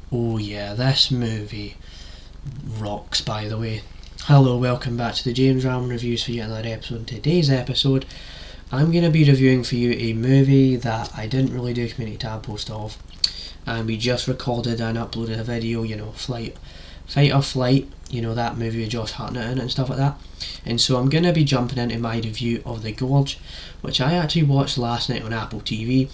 Oh yeah, this movie rocks, by the way. Hello, welcome back to the James Ram Reviews for yet another episode. In today's episode, I'm going to be reviewing for you a movie that I didn't really do a community tab post of, and we just recorded and uploaded a video, Fight or Flight, that movie with Josh Hartnett in it and stuff like that. And so I'm going to be jumping into my review of The Gorge, which I actually watched last night on Apple TV,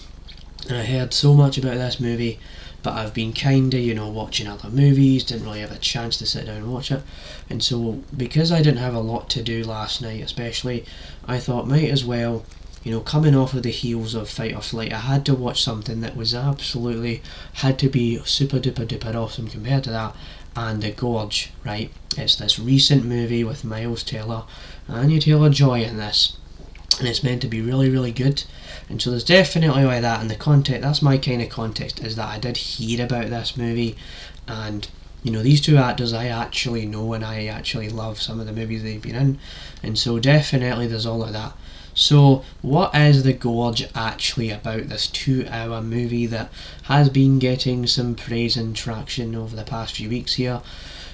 and I heard so much about this movie, but I've been kinda, watching other movies, didn't really have a chance to sit down and watch it. And so, because I didn't have a lot to do last night especially, I thought might as well, coming off of the heels of Fight or Flight, I had to watch something that was absolutely, had to be super duper duper awesome compared to that, and The Gorge, right? It's this recent movie with Miles Teller and Anya Taylor-Joy in this, and it's meant to be really really good. And so there's definitely like that in the context. That's my kind of context, is that I did hear about this movie, and these two actors I actually know and I actually love some of the movies they've been in, and so definitely there's all of that. So what is The Gorge actually about, this 2-hour movie that has been getting some praise and traction over the past few weeks here?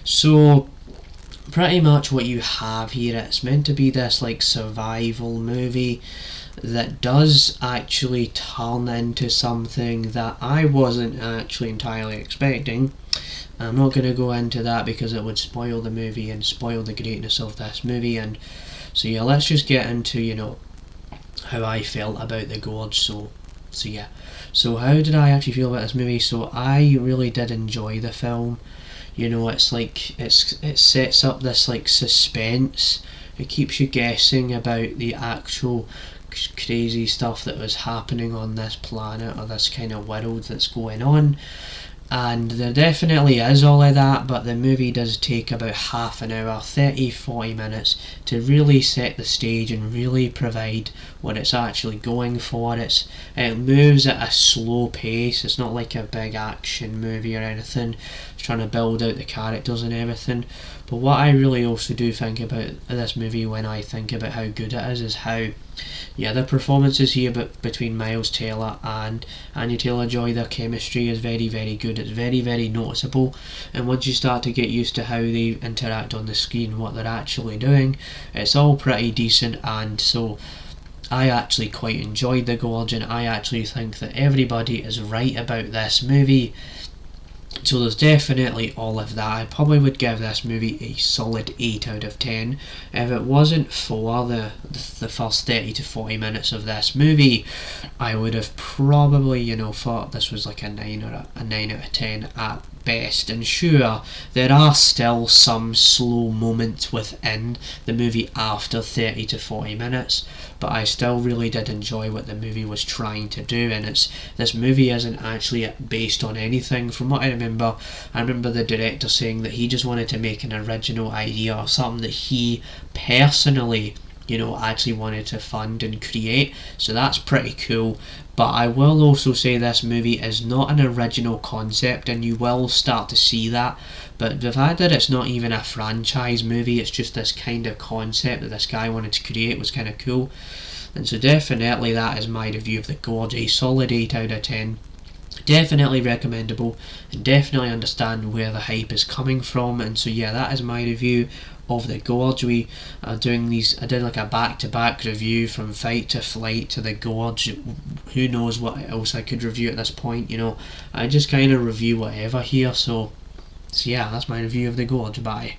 So pretty much what you have here, it's meant to be this survival movie that does actually turn into something that I wasn't actually entirely expecting. I'm not going to go into that because it would spoil the movie and spoil the greatness of this movie. And so yeah, let's just get into how I felt about The Gorge. So how did I actually feel about this movie? So I really did enjoy the film. It sets up this suspense. It keeps you guessing about the actual crazy stuff that was happening on this planet, or this kind of world that's going on. And there definitely is all of that, but the movie does take about half an hour, 30-40 minutes, to really set the stage and really provide what it's actually going for. It moves at a slow pace. It's not like a big action movie or anything. It's trying to build out the characters and everything. But what I really also do think about this movie when I think about how good it is how, the performances here between Miles Teller and Anya Taylor-Joy, their chemistry is very, very good. It's very, very noticeable, and once you start to get used to how they interact on the screen, what they're actually doing, it's all pretty decent. And so I actually quite enjoyed The Gorge, and I actually think that everybody is right about this movie. So there's definitely all of that. I probably would give this movie a solid 8 out of 10. If it wasn't for the first 30 to 40 minutes of this movie, I would have probably, thought this was like a 9 or a 9 out of 10 at best. And sure, there are still some slow moments within the movie after 30 to 40 minutes, but I still really did enjoy what the movie was trying to do. And this movie isn't actually based on anything. From what I remember the director saying that he just wanted to make an original idea, or something that he personally actually wanted to fund and create. So that's pretty cool. But I will also say this movie is not an original concept, and you will start to see that. But the fact that it's not even a franchise movie, it's just this kind of concept that this guy wanted to create, was kind of cool. And so definitely that is my review of The Gorge, a solid 8 out of 10. Definitely recommendable, and definitely understand where the hype is coming from. And so yeah, that is my review of The Gorge. We are doing these, I did like a back-to-back review from Fight to Flight to The Gorge. Who knows what else I could review at this point. I just kind of review whatever here. So yeah, that's my review of The Gorge. Bye.